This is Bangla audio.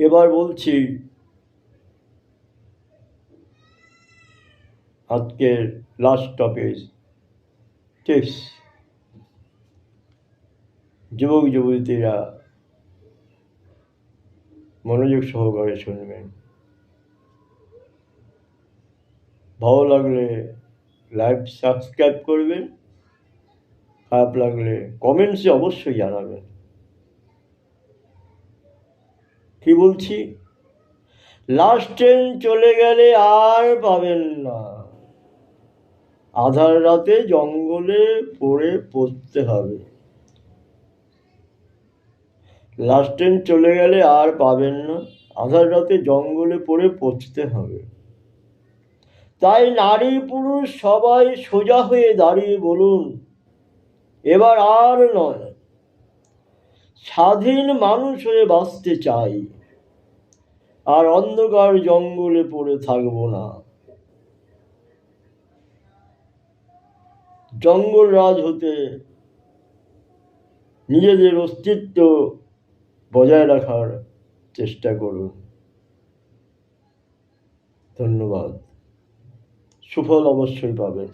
এবার বলছি আজকের লাস্ট টপিক, টিপস। যুবক যুবতীরা মনোযোগ সহকারে শুনবেন। ভালো লাগলে লাইভ সাবস্ক্রাইব করবেন, খারাপ লাগলে কমেন্টসে অবশ্যই জানাবেন। কি বলছি, লাস্ট ট্রেন চলে গেলে আর পাবেন না, আধার রাতে জঙ্গলে পড়ে পড়তে হবে। লাস্ট ট্রেন চলে গেলে আর পাবেন না, আধার রাতে জঙ্গলে পড়ে পড়তে হবে। তাই নারী পুরুষ সবাই সোজা হয়ে দাঁড়িয়ে বলুন, এবার আর নয়, স্বাধীন মানুষ হয়ে বাঁচতে চাই, আর অন্ধকার জঙ্গলে পড়ে থাকবো না। জঙ্গল রাজ হতে নিজেদের অস্তিত্ব বজায় রাখার চেষ্টা করুন। ধন্যবাদ। সুফল অবশ্যই পাবেন।